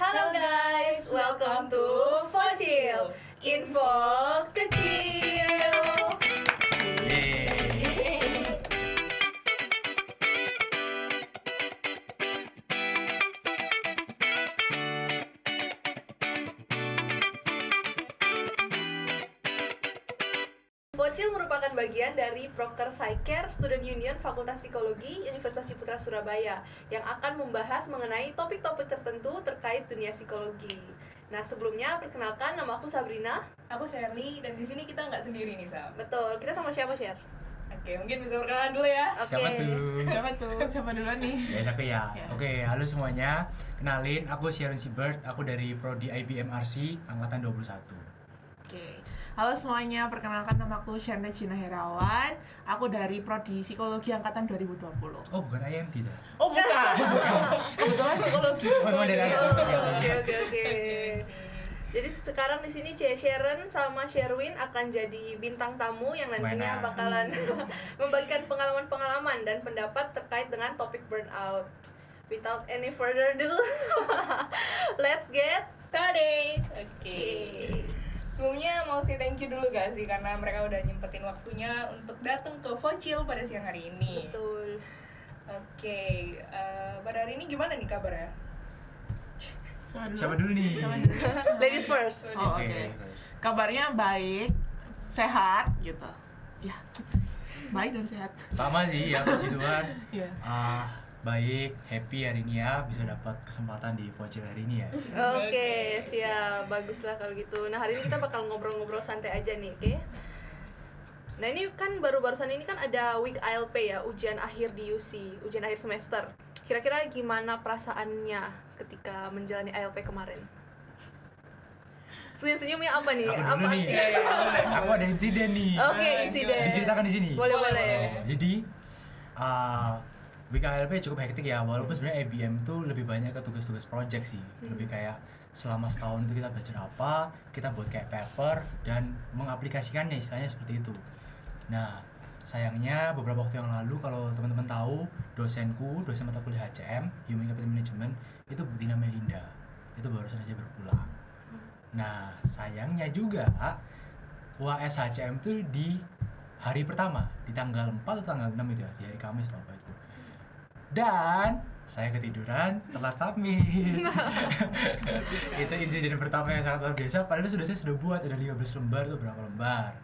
Halo guys, welcome to Focil, info kecil. Focil merupakan bagian dari Proker Psycare Student Union Fakultas Psikologi Universitas Ciputra Surabaya yang akan membahas mengenai topik-topik tertentu terkait dunia psikologi. Nah, sebelumnya perkenalkan, nama aku Sabrina. Aku Shirley, dan di sini kita nggak sendiri nih, Sab. Betul, kita sama siapa, Sher? Oke, mungkin bisa perkenalan dulu ya. Oke. Siapa tuh? Siapa duluan nih? Ya, aku ya. Oke, halo semuanya. Kenalin, aku Sharon Siebert. Aku dari Prodi IBM RC angkatan 21. Oke. Halo semuanya, perkenalkan namaku Shanda Gina Herawan. Aku dari Prodi Psikologi angkatan 2020. Oh, bukan IMT dah. Oh, bukan. Kebetulan psikologi. Oh, emang dari IMT. Oke. Jadi sekarang di sini Sharon sama Sherwin akan jadi bintang tamu yang nantinya Mana? bakalan membagikan pengalaman-pengalaman dan pendapat terkait dengan topik burnout. Without any further ado, let's get Started. Oke. Sebelumnya mau say thank you dulu gak sih, karena mereka udah nyempetin waktunya untuk datang ke Focil pada siang hari ini. betul. Oke, pada hari ini gimana nih kabarnya? Siapa dulu nih? Ladies first. Oh, Oke, oke. terus. Kabarnya baik, sehat gitu. Ya, gitu sih. Baik dan sehat. Sama sih ya, puji Tuhan. Iya. Baik, happy hari ini ya bisa dapat kesempatan di Focil hari ini ya. Oke, siap. Baguslah kalau gitu. Nah, hari ini kita bakal ngobrol-ngobrol santai aja nih, oke? Nah, ini kan barusan ini kan ada week ALP ya, ujian akhir di UC, ujian akhir semester. Kira-kira gimana perasaannya ketika menjalani ALP kemarin? Senyum-senyumnya apa nih? Aku Apa? dulu nih. Iya. Aku ada insiden nih. Oke, insiden. Diceritakan di sini. Boleh. Jadi WKLP cukup hektik ya, walaupun sebenarnya IBM tuh lebih banyak ke tugas-tugas project sih. Lebih kayak selama setahun itu kita belajar apa, kita buat kayak paper dan mengaplikasikannya, istilahnya seperti itu. Nah, sayangnya beberapa waktu yang lalu kalau teman-teman tahu, dosen mata kuliah HCM, Human Capital Management, itu Bu Tina Melinda. Itu baru saja berpulang. Nah, sayangnya juga UAS HCM tuh di hari pertama, di tanggal 4 atau tanggal 6 itu ya, di hari Kamis lah apa itu. Dan saya ketiduran, telat submit. Itu insiden pertama yang sangat luar biasa, padahal saya sudah buat, ada 15 lembar tuh, berapa lembar.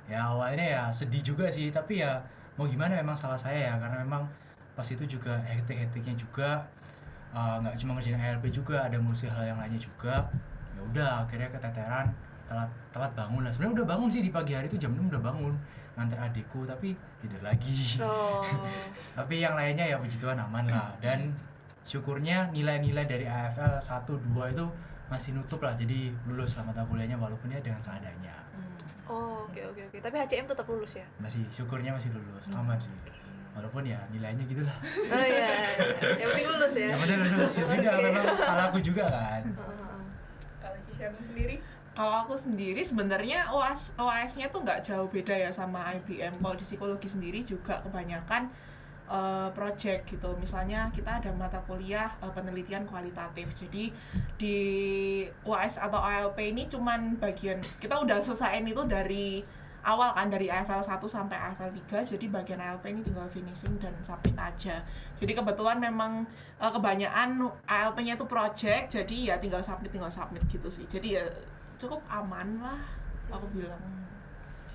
Ya awalnya ya sedih juga sih, tapi ya mau gimana, memang salah saya ya, karena memang pas itu juga hektik-hektiknya juga, nggak cuma ngerjain ALP juga, ada ngurusin hal yang lainnya juga. Ya udah akhirnya keteteran, telat bangun lah. Sebenarnya udah bangun sih di pagi hari itu jam 6 udah bangun nganter adikku, tapi tidur lagi. Oh. Tapi yang lainnya ya puji Tuhan aman lah, dan syukurnya nilai-nilai dari AFL 1, 2 itu masih nutup lah, jadi lulus lah mata kuliahnya walaupun ya dengan seadanya. Oh, oke. Tapi HCM tetap lulus ya? Masih syukurnya masih lulus, aman sih. Walaupun ya nilainya gitulah. Oh iya. Yang penting lulus ya. Yang penting lulus ya sudah, Oke. memang salahku juga kan. Kalau Sharon sendiri? Kalau aku sendiri sebenarnya OAS-nya tuh nggak jauh beda ya sama IBM. Kalau di psikologi sendiri juga kebanyakan project gitu. Misalnya kita ada mata kuliah penelitian kualitatif. Jadi di OAS atau ALP ini cuman bagian, kita udah selesaiin itu dari awal kan, dari AFL 1 sampai AFL 3. Jadi bagian ALP ini tinggal finishing dan submit aja. Jadi kebetulan memang kebanyakan ALP-nya itu project, jadi ya tinggal submit gitu sih. Jadi ya cukup aman lah aku bilang.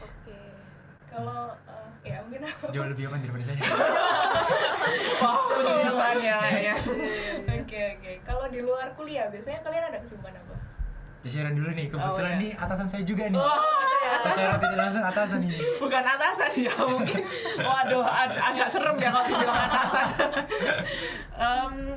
Oke. Kalau ya mungkin apa? Jauh lebih aman daripada saya. Wah, puji Tuhan ya. Oke. Kalau di luar kuliah biasanya kalian ada kesibukan apa? Sharon dulu nih, kebetulan Oh, iya. nih atasan saya juga nih. Wah, Secara tidak langsung atasan nih. bukan atasan ya mungkin. Waduh, agak serem ya kalau dibilang atasan.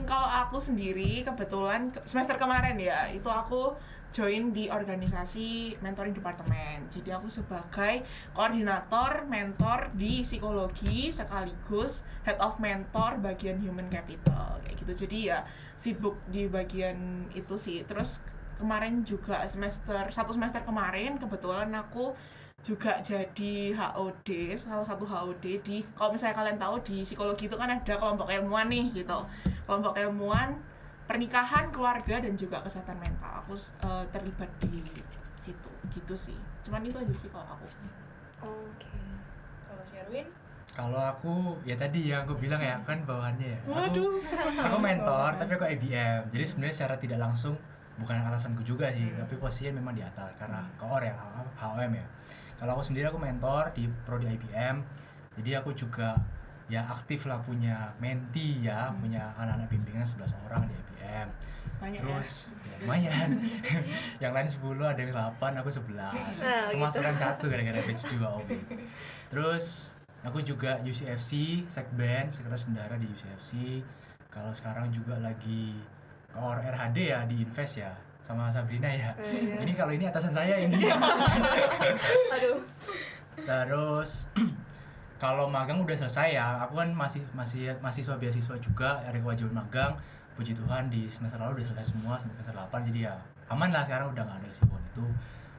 Kalau aku sendiri kebetulan semester kemarin ya, itu aku join di organisasi mentoring departemen. Jadi aku sebagai koordinator mentor di psikologi sekaligus head of mentor bagian human capital kayak gitu. Jadi ya sibuk di bagian itu sih. Terus kemarin juga satu semester kemarin kebetulan aku juga jadi HOD, salah satu HOD di, kalau misalnya kalian tahu di psikologi itu kan ada kelompok ilmuwan nih gitu. Kelompok ilmuwan pernikahan, keluarga, dan juga kesehatan mental. Aku terlibat di situ gitu sih. Cuman itu aja sih kalau aku. Oke. Kalau Sherwin? Kalau aku ya tadi yang aku bilang ya kan bawahannya ya. Aku mentor tapi aku IBM. Jadi sebenarnya secara tidak langsung bukan alasanku juga sih, tapi posisinya memang di atas karena koor ya, HOM ya. Kalau aku sendiri aku mentor di prodi IBM. Jadi aku juga ya aktif lah punya menti ya, punya anak-anak bimbingan 11 orang di IBM. Banyak Terus ya, lumayan. Yang lain 10, ada yang 8, aku 11. Nah, Kemasukan satu gara-gara batch 2 OB. Terus aku juga UCFC, Sekben, Sekretaris Bendahara di UCFC. Kalau sekarang juga lagi koor RHD ya di Invest ya sama Sabrina ya. Iya. Ini kalau ini atasan saya ini. Aduh. Terus kalau magang udah selesai ya, aku kan masih mahasiswa beasiswa juga, ada kewajiban magang. Puji Tuhan di semester lalu udah selesai semua sampai semester 8, jadi ya aman lah, sekarang udah gak ada kesibukan itu.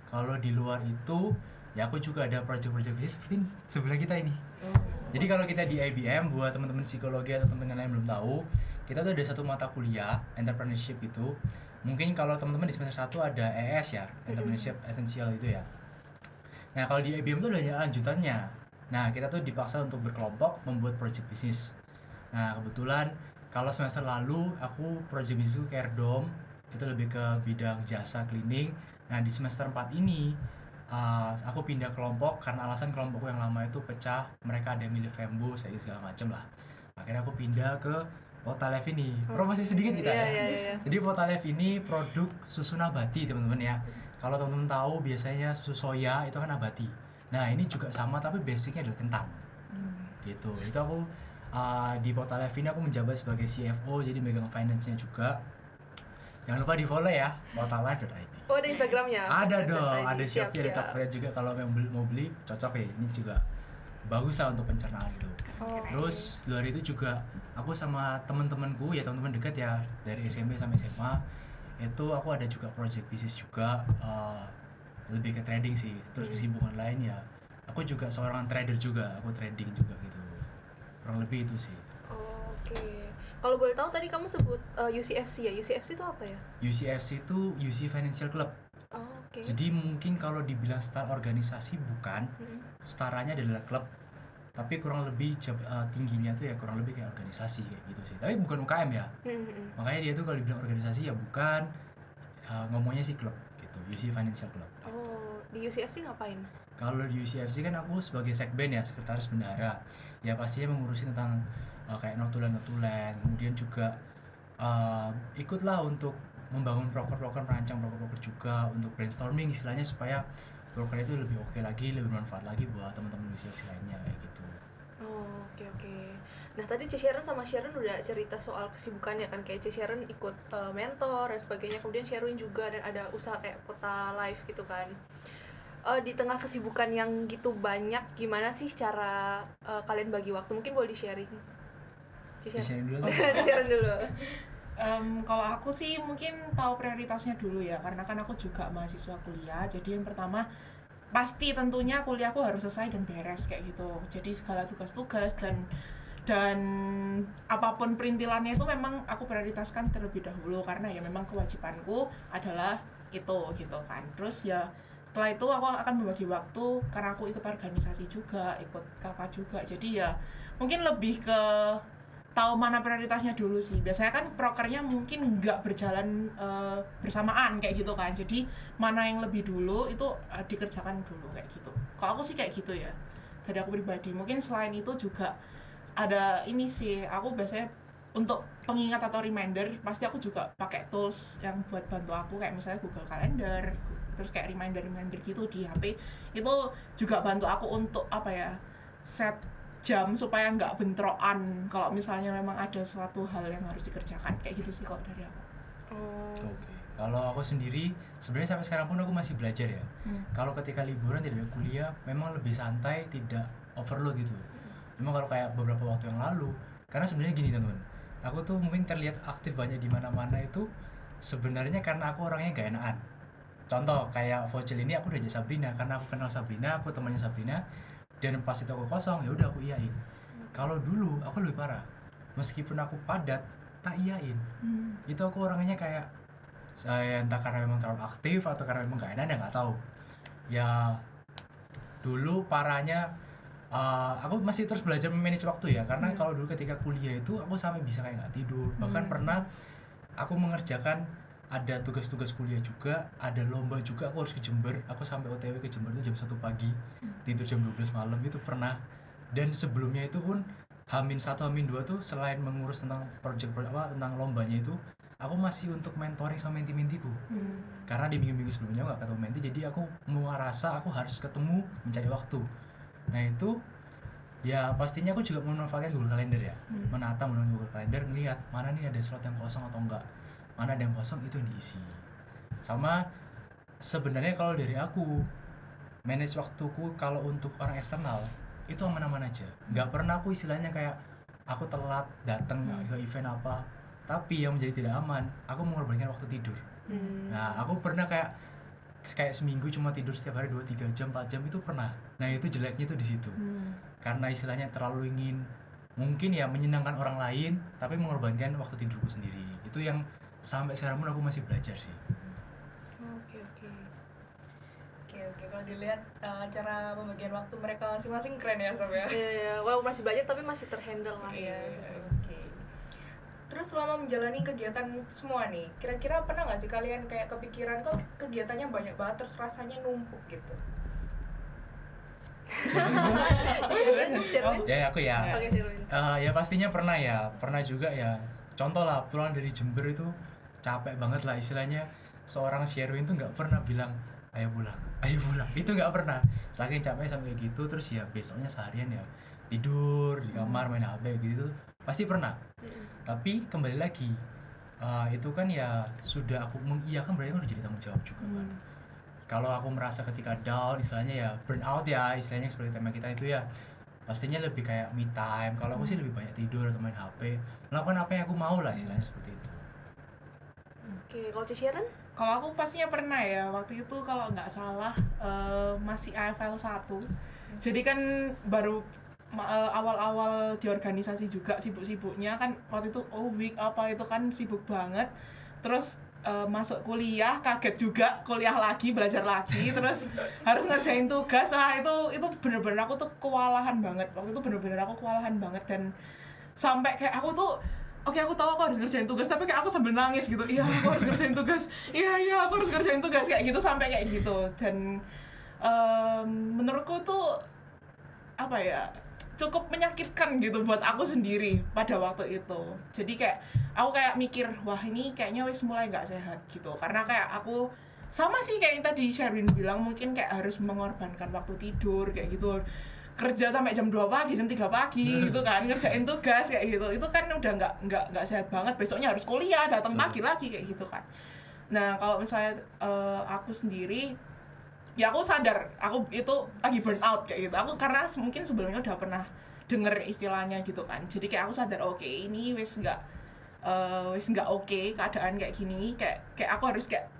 Kalau di luar itu ya aku juga ada project-project bisnis seperti ini sebelah kita ini. Jadi kalau kita di IBM, buat teman-teman psikologi atau teman-teman yang lain belum tahu, kita tuh ada satu mata kuliah entrepreneurship itu. Mungkin kalau teman-teman di semester 1 ada ES ya, entrepreneurship essential itu ya. Nah kalau di IBM tuh ada lanjutannya. Nah kita tuh dipaksa untuk berkelompok membuat project bisnis. Nah kebetulan kalau semester lalu aku project bisnis itu Caredom, itu lebih ke bidang jasa cleaning. Nah di semester 4 ini aku pindah kelompok karena alasan kelompokku yang lama itu pecah, mereka ada yang milih Fembo, saya segala macem lah. Akhirnya aku pindah ke Potalev ini. Promosi sedikit kita ya. Iya. Jadi Potalev ini produk susu nabati teman-teman ya. Kalau teman-teman tahu biasanya susu soya itu kan nabati. Nah ini juga sama tapi basicnya adalah kentang. Gitu. Itu aku di Potalev ini aku menjabat sebagai CFO, jadi megang finance-nya juga. Jangan lupa di follow ya, potalive.id. Oh, ada Instagramnya? Ada dong, Siap, ada Shopee, ada Tokopedia juga. Kalau mau beli cocok ya, ini juga bagus lah untuk pencernaan itu. Oh, Terus luar itu juga aku sama teman-temanku ya, teman-teman dekat ya, dari SMP sampai SMA itu aku ada juga project bisnis juga, lebih ke trading sih. Terus kesibukan lain ya, aku juga seorang trader juga, aku trading juga gitu, kurang lebih itu sih. Oke. Kalau boleh tahu tadi kamu sebut UCFC ya. UCFC itu apa ya? UCFC itu UC Financial Club. Oh, oke. Jadi mungkin kalau dibilang setara organisasi bukan, setaranya adalah klub, tapi kurang lebih tingginya tuh ya kurang lebih kayak organisasi kayak gitu sih. Tapi bukan UKM ya. Makanya dia tuh kalau dibilang organisasi ya bukan, ngomongnya sih klub gitu, UC Financial Club. Oh, di UCFC ngapain? Kalau di UCFC kan aku sebagai sekben ya, sekretaris bendahara. Ya pastinya mengurusi tentang kayak notulen, kemudian juga ikutlah untuk membangun broker-broker, merancang broker-broker juga untuk brainstorming istilahnya supaya broker itu lebih oke lagi, lebih bermanfaat lagi buat teman-teman UCFC lainnya kayak gitu. Oh, oke. Nah, tadi Sharon sama Sharon udah cerita soal kesibukannya kan, kayak Sharon ikut mentor dan sebagainya, kemudian Sharon juga dan ada usaha kayak Potalive gitu kan. Di tengah kesibukan yang gitu banyak, gimana sih cara kalian bagi waktu? Mungkin boleh di-sharing. Sharing dulu. Sharon dulu. Kalau aku sih mungkin tahu prioritasnya dulu ya, karena kan aku juga mahasiswa kuliah. Jadi yang pertama pasti tentunya kuliahku harus selesai dan beres kayak gitu. Jadi segala tugas-tugas dan apapun perintilannya itu memang aku prioritaskan terlebih dahulu, karena ya memang kewajibanku adalah itu gitu kan. Terus ya setelah itu aku akan membagi waktu, karena aku ikut organisasi juga, ikut kakak juga. Jadi ya mungkin lebih ke tahu mana prioritasnya dulu sih. Biasanya kan prokernya mungkin nggak berjalan bersamaan kayak gitu kan. Jadi mana yang lebih dulu itu dikerjakan dulu kayak gitu. Kalau aku sih kayak gitu ya. Dari aku pribadi. Mungkin selain itu juga ada ini sih. Aku biasanya untuk pengingat atau reminder pasti aku juga pakai tools yang buat bantu aku, kayak misalnya Google Calendar, terus kayak reminder gitu di HP. Itu juga bantu aku untuk set jam supaya nggak bentrokan kalau misalnya memang ada suatu hal yang harus dikerjakan kayak gitu sih kalau dari aku. Oke. Kalau aku sendiri sebenarnya sampai sekarang pun aku masih belajar ya. Kalau ketika liburan tidak ada kuliah memang lebih santai, tidak overload gitu. Cuma kalau kayak beberapa waktu yang lalu, karena sebenarnya gini teman-teman, aku tuh mungkin terlihat aktif banyak di mana-mana itu sebenarnya karena aku orangnya gak enakan. Contoh kayak voucher ini aku udah ajak Sabrina karena aku kenal Sabrina, aku temannya Sabrina. Dan pas itu aku kosong, ya udah aku iyain. Kalau dulu aku lebih parah. Meskipun aku padat, tak iyain. Itu aku orangnya kayak saya entah karena memang terlalu aktif atau karena memang gak enak, ya nggak tahu ya. Dulu parahnya aku masih terus belajar memanage waktu ya, karena kalau dulu ketika kuliah itu aku sampai bisa kayak nggak tidur. Bahkan pernah aku mengerjakan ada tugas-tugas kuliah juga, ada lomba juga, aku harus ke Jember. Aku sampai OTW ke Jember itu jam 1 pagi, tidur jam 12 malam itu pernah. Dan sebelumnya itu pun H-1, H-2 tuh selain mengurus tentang tentang lombanya itu, aku masih untuk mentoring sama menti-mentiku. Karena di minggu-minggu sebelumnya aku gak ketemu menti, jadi aku merasa aku harus ketemu, mencari waktu. Nah itu ya pastinya aku juga memanfaatkan Google Calendar ya, menata menggunakan Google Calendar, ngelihat mana nih ada slot yang kosong atau enggak, mana ada yang kosong itu yang diisi. Sama sebenarnya kalau dari aku manage waktuku kalau untuk orang eksternal itu aman-aman aja, nggak pernah aku istilahnya kayak aku telat datang ke event apa. Tapi yang menjadi tidak aman, aku mengorbankan waktu tidur. Nah aku pernah kayak seminggu cuma tidur setiap hari 2-3 jam, 4 jam itu pernah. Nah itu jeleknya itu di situ. Karena istilahnya terlalu ingin mungkin ya menyenangkan orang lain, tapi mengorbankan waktu tidurku sendiri. Itu yang sampai sekarang pun aku masih belajar sih. Oke, kalau dilihat cara pembagian waktu mereka masing-masing keren ya Sob ya. Iya, walaupun masih belajar tapi masih terhandle lah ya. Oke. Terus selama menjalani kegiatan semua nih, kira-kira pernah nggak sih kalian kayak kepikiran kok kegiatannya banyak banget terus rasanya numpuk gitu? Sherwin? Ya aku ya. Oke, Sherwin. Ya pastinya pernah ya, pernah juga ya. Contoh lah pulang dari Jember itu capek banget lah istilahnya. Seorang Sherwin tuh nggak pernah bilang ayo pulang, itu nggak pernah. Saking capek sampai gitu, terus ya besoknya seharian ya tidur di kamar main HP gitu pasti pernah. Tapi kembali lagi itu kan ya sudah aku mengiyakan, berarti kan udah jadi tanggung jawab juga kan. Kalau aku merasa ketika down istilahnya ya burnout ya istilahnya seperti tema kita itu ya, pastinya lebih kayak me time. Kalau aku sih lebih banyak tidur atau main HP, melakukan apa yang aku mau lah istilahnya seperti itu. Oke, kalau Sharon? Kalau aku pastinya pernah ya, waktu itu kalau nggak salah masih AFL 1. Jadi kan baru awal-awal di organisasi juga sibuk-sibuknya kan, waktu itu week apa itu kan sibuk banget. Terus masuk kuliah kaget juga, kuliah lagi, belajar lagi, terus harus ngerjain tugas. Itu bener-bener aku tuh kewalahan banget. Waktu itu bener-bener aku kewalahan banget, dan sampai kayak aku tuh oke, aku tahu aku harus ngerjain tugas, tapi kayak aku sambil nangis gitu. Iya, aku harus ngerjain tugas. Iya, aku harus ngerjain tugas kayak gitu, sampai kayak gitu. Dan menurutku tuh apa ya, cukup menyakitkan gitu buat aku sendiri pada waktu itu. Jadi kayak aku kayak mikir, wah ini kayaknya wis mulai nggak sehat gitu. Karena kayak aku sama sih kayak yang tadi Sherwin bilang, mungkin kayak harus mengorbankan waktu tidur kayak gitu. Kerja sampai jam 2 pagi, jam 3 pagi gitu kan, ngerjain tugas kayak gitu. Itu kan udah nggak sehat banget. Besoknya harus kuliah, datang pagi lagi kayak gitu kan. Nah, kalau misalnya aku sendiri, ya aku sadar aku itu lagi burnout kayak gitu. Aku karena mungkin sebelumnya udah pernah denger istilahnya gitu kan. Jadi kayak aku sadar, oke, ini wis nggak oke keadaan kayak gini. Kayak aku harus kayak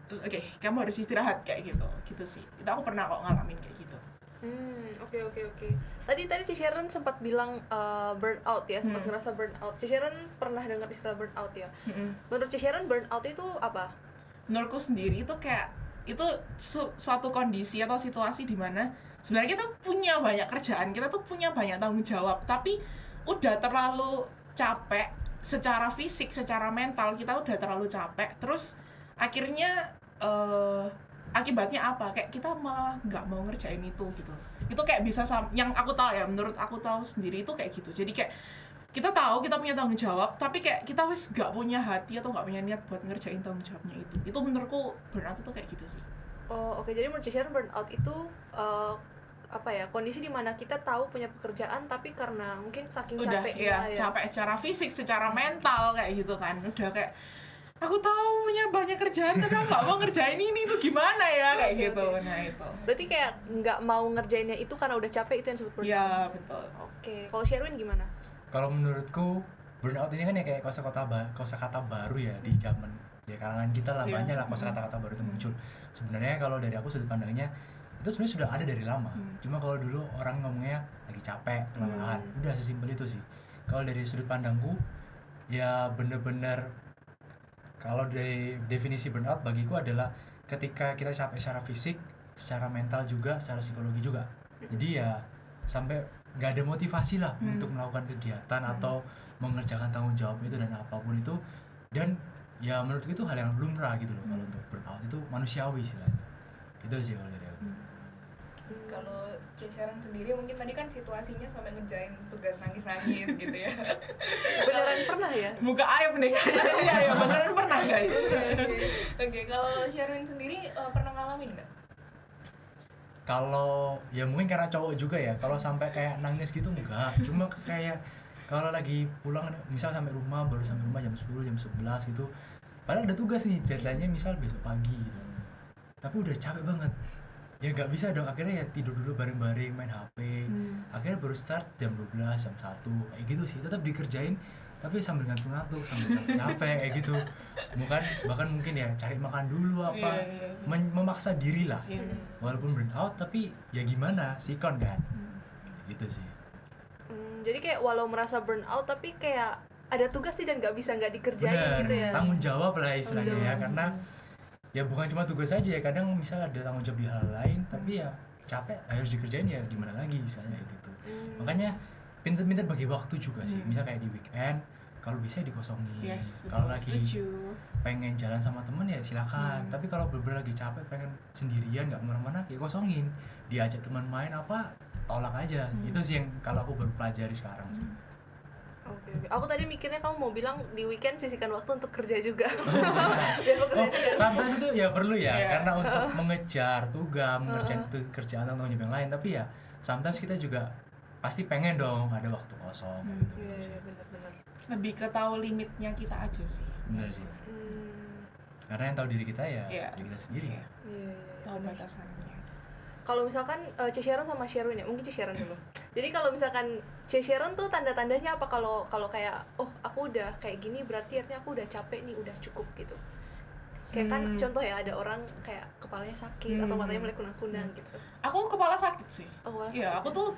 terus oke, kamu harus istirahat kayak gitu sih. Itu aku pernah kok ngalamin kayak gitu. Oke. Tadi si Sharon sempat bilang burnout ya, sempat ngerasa burnout. Si Sharon pernah dengar istilah burnout ya. Menurut si Sharon burnout itu apa? Menurutku sendiri itu kayak itu suatu kondisi atau situasi di mana sebenarnya kita punya banyak kerjaan, kita tuh punya banyak tanggung jawab, tapi udah terlalu capek secara fisik, secara mental kita udah terlalu capek. Terus akhirnya akibatnya apa? Kayak kita malah nggak mau ngerjain itu gitu. Itu kayak bisa yang aku tahu ya, menurut aku tahu sendiri itu kayak gitu. Jadi kayak kita tahu kita punya tanggung jawab, tapi kayak kita wis nggak punya hati atau nggak punya niat buat ngerjain tanggung jawabnya itu. Itu menurutku burnout itu kayak gitu sih. Oh, oke. Jadi menurut Sharon burnout itu apa ya, kondisi di mana kita tahu punya pekerjaan tapi karena mungkin saking capeknya ya. Capek secara fisik, secara mental kayak gitu kan. Udah kayak aku tahu punya banyak kerjaan tapi aku nggak mau ngerjain ini, tuh gimana ya kayak gitu. Nah itu. Berarti kayak nggak mau ngerjainnya itu karena udah capek, itu yang disebut burnout. Iya betul. Oke, kalau Sherwin gimana? Kalau menurutku burnout ini kan ya kayak kosakata baru ya di zaman ya kalangan kita lah, banyak lah kosakata baru itu muncul. Sebenarnya kalau dari aku sudut pandangnya itu sebenarnya sudah ada dari lama. Cuma kalau dulu orang ngomongnya lagi capek, kelelahan, udah sesimpel itu sih. Kalau dari sudut pandangku ya bener-bener kalau dari definisi burnout bagiku adalah ketika kita capek secara fisik, secara mental juga, secara psikologi juga. Jadi ya sampai nggak ada motivasi lah untuk melakukan kegiatan atau mengerjakan tanggung jawab itu dan apapun itu. Dan ya menurutku itu hal yang lumrah gitu loh. Kalau untuk burnout itu manusiawi istilahnya. Itu sih kalau dari aku. Kalau Sharon sendiri mungkin tadi kan situasinya sampai ngerjain tugas nangis-nangis gitu ya. Beneran pernah ya? Buka aib nih. Iya, beneran pernah guys. Oke, kalau Sharon sendiri pernah ngalamin nggak? Kalau ya mungkin karena cowok juga ya, kalau sampai kayak nangis gitu enggak, cuma kayak kalau lagi pulang misal sampai rumah baru sampai rumah jam 10 jam 11 gitu, padahal ada tugas nih, deadline-nya misal besok pagi gitu, tapi udah capek banget ya nggak bisa dong, akhirnya ya tidur dulu bareng-bareng main HP, akhirnya baru start jam 12 jam 1 kayak gitu sih, tetap dikerjain tapi sambil ngantuk-ngantuk sambil capek kayak gitu, bahkan mungkin ya cari makan dulu apa, memaksa diri lah, walaupun burn out tapi ya gimana sikon kan, gitu sih. Jadi kayak walau merasa burn out tapi kayak ada tugas sih dan nggak dikerjain. Bener, gitu ya. tanggung jawab lah istilahnya ya, karena ya bukan cuma tugas saja ya, kadang misal ada tanggung jawab di hal lain tapi ya capek harus dikerjain ya gimana lagi istilahnya kayak gitu. Makanya pinter-pinter bagi waktu juga sih, misal kayak di weekend kalau bisa dikosongin, kalau lagi pengen jalan sama temen ya silakan, tapi kalau bener-bener lagi capek pengen sendirian nggak kemana-mana ya kosongin, diajak teman main apa tolak aja. Itu sih yang kalau aku baru pelajari sekarang sih. Oke. Aku tadi mikirnya kamu mau bilang di weekend sisihkan waktu untuk kerja juga. Biar pekerjaan juga. Sometimes itu ya perlu ya, karena untuk mengejar tugas, mengerjakan kerjaan atau yang lain, tapi ya sometimes kita juga pasti pengen dong ada waktu kosong gitu. Iya, benar-benar. Lebih ke tahu limitnya kita aja sih. Bener sih. Karena yang tahu diri kita ya diri kita sendiri. Iya. Tahu batasannya. Kalau misalkan Sharon sama Sherwin ya, mungkin Sharon dulu. Jadi kalau misalkan Sharon tuh tanda-tandanya apa kalau kayak oh aku udah kayak gini berarti artinya aku udah capek nih, udah cukup gitu. Kayak kan contoh ya ada orang kayak kepalanya sakit atau matanya mulai kunang-kunang gitu. Aku kepala sakit sih. Iya, aku tuh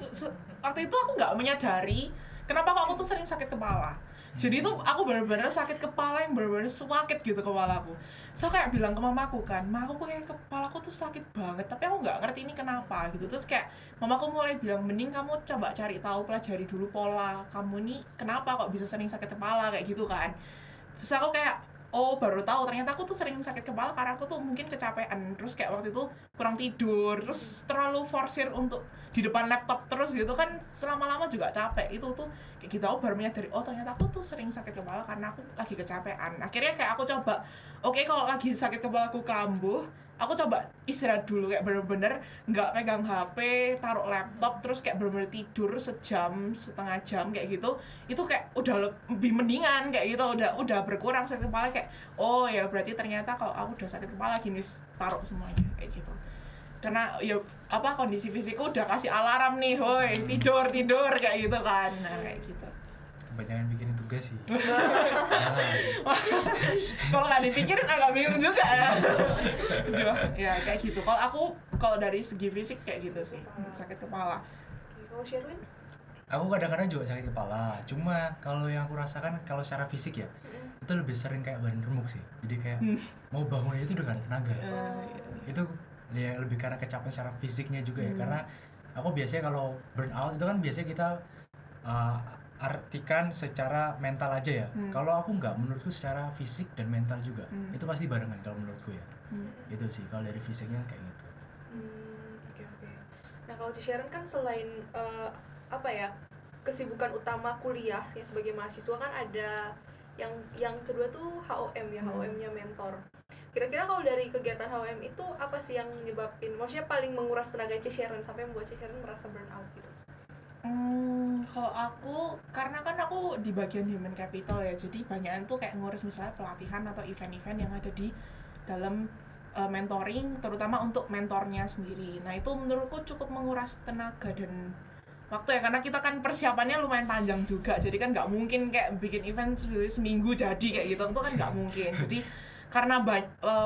waktu itu aku nggak menyadari kenapa kok aku tuh sering sakit kepala. Jadi tuh aku benar-benar sakit kepala yang benar-benar sakit gitu kepalaku. So kayak bilang ke mamaku kan, aku kayak kepalaku tuh sakit banget, tapi aku nggak ngerti ini kenapa gitu. Terus kayak mamaku mulai bilang, mending kamu coba cari tahu, pelajari dulu pola kamu nih kenapa kok bisa sering sakit kepala kayak gitu kan. Terus aku kayak oh baru tahu ternyata aku tuh sering sakit kepala karena aku tuh mungkin kecapean, terus kayak waktu itu kurang tidur, terus terlalu forsir untuk di depan laptop terus gitu kan, selama-lama juga capek. Itu tuh kayak gitu aku baru menyadari oh ternyata aku tuh sering sakit kepala karena aku lagi kecapean. Akhirnya kayak aku coba oke, kalau lagi sakit kepalaku kambuh, aku coba istirahat dulu, kayak bener-bener nggak pegang HP, taruh laptop, terus kayak bener-bener tidur sejam, setengah jam kayak gitu. Itu kayak udah lebih mendingan kayak gitu, udah berkurang sakit kepala. Kayak oh ya berarti ternyata kalau aku udah sakit kepala gini, taruh semuanya kayak gitu. Karena ya apa kondisi fisikku udah kasih alarm nih, hoi tidur kayak gitu kan. Nah kayak gitu. Kebanyakan bikin tugas sih. Kalau nggak dipikirin agak bingung juga ya. Ya kayak gitu. Kalau dari segi fisik kayak gitu sih, sakit kepala. Kalau Sherwin? Aku kadang-kadang juga sakit kepala. Cuma kalau yang aku rasakan kalau secara fisik ya, itu lebih sering kayak badan remuk sih. Jadi kayak mau bangun itu udah gak ada tenaga. Itu ya lebih karena kecapean secara fisiknya juga ya. Karena aku biasanya kalau burn out itu kan biasanya kita artikan secara mental aja ya. Kalau aku nggak, menurutku secara fisik dan mental juga itu pasti barengan kalau menurutku ya. Itu sih kalau dari fisiknya kayak gitu. Oke. Nah kalau Sharon kan selain apa ya kesibukan utama kuliah ya sebagai mahasiswa kan ada yang kedua tuh HOM ya, HOM-nya mentor. Kira-kira kalau dari kegiatan HOM itu apa sih yang nyebabin, maksudnya paling menguras tenaga Sharon sampai membuat Sharon merasa burn out gitu? Kalau aku, karena kan aku di bagian human capital ya, jadi banyakan tuh kayak ngurus misalnya pelatihan atau event-event yang ada di dalam mentoring, terutama untuk mentornya sendiri. Nah itu menurutku cukup menguras tenaga dan waktu ya, karena kita kan persiapannya lumayan panjang juga, jadi kan nggak mungkin kayak bikin event seminggu jadi kayak gitu, itu kan nggak mungkin. Jadi karena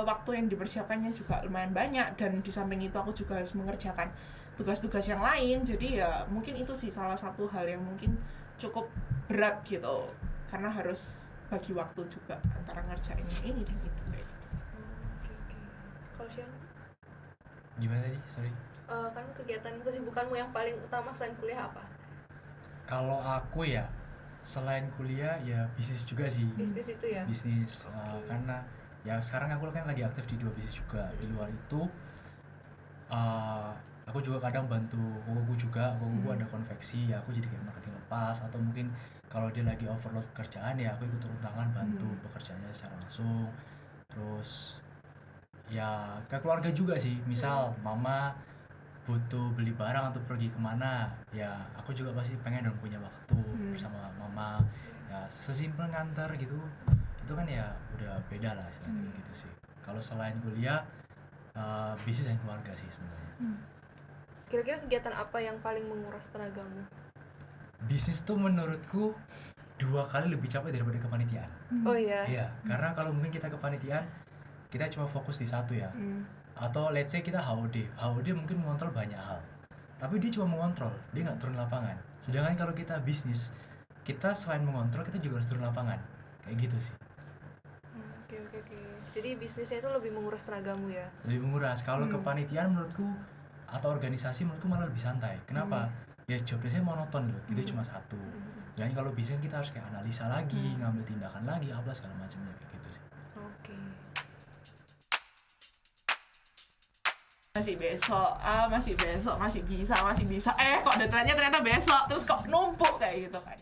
waktu yang dipersiapkannya juga lumayan banyak, dan di samping itu aku juga harus mengerjakan tugas-tugas yang lain, jadi ya mungkin itu sih salah satu hal yang mungkin cukup berat gitu, karena harus bagi waktu juga antara ngerjain ini dan itu kayak gitu. Oke. Kalau Sharon, Gimana tadi? Sorry. kan kegiatan kesibukanmu yang paling utama selain kuliah apa? Kalau aku ya selain kuliah ya bisnis juga sih. Bisnis itu ya? Bisnis Oke. karena ya sekarang aku kan lagi aktif di 2 bisnis juga. Di luar itu aku juga kadang bantu kokoku juga. Kokoku ada konveksi ya, aku jadi kayak marketing lepas, atau mungkin kalau dia lagi overload kerjaan ya aku ikut turun tangan bantu pekerjaannya secara langsung. Terus ya ke keluarga juga sih, misal mama butuh beli barang atau pergi kemana ya aku juga pasti pengen dong punya waktu bersama mama, ya sesimpel ngantar gitu, itu kan ya udah beda lah istilahnya gitu sih. Kalau selain kuliah bisnis dan keluarga sih sebenarnya. Kira-kira kegiatan apa yang paling menguras tenagamu? Bisnis tuh menurutku 2 kali lebih capek daripada kepanitiaan. Oh iya. Iya, karena kalau mungkin kita kepanitiaan kita cuma fokus di satu ya. Atau let's say kita HOD mungkin mengontrol banyak hal, tapi dia cuma mengontrol, dia nggak turun lapangan. Sedangkan kalau kita bisnis, kita selain mengontrol kita juga harus turun lapangan, kayak gitu sih. Oke. Jadi bisnisnya itu lebih menguras tenagamu ya? Lebih menguras. Kalau kepanitiaan menurutku atau organisasi menurutku malah lebih santai. Kenapa? Ya jobnya saya monoton loh, itu cuma satu. Dan kalau bisnis kita harus kayak analisa lagi, ngambil tindakan lagi, apa segala macamnya kayak gitu sih. Oke. Masih besok, masih bisa, kok deadline-nya ternyata besok, terus kok numpuk kayak gitu kan.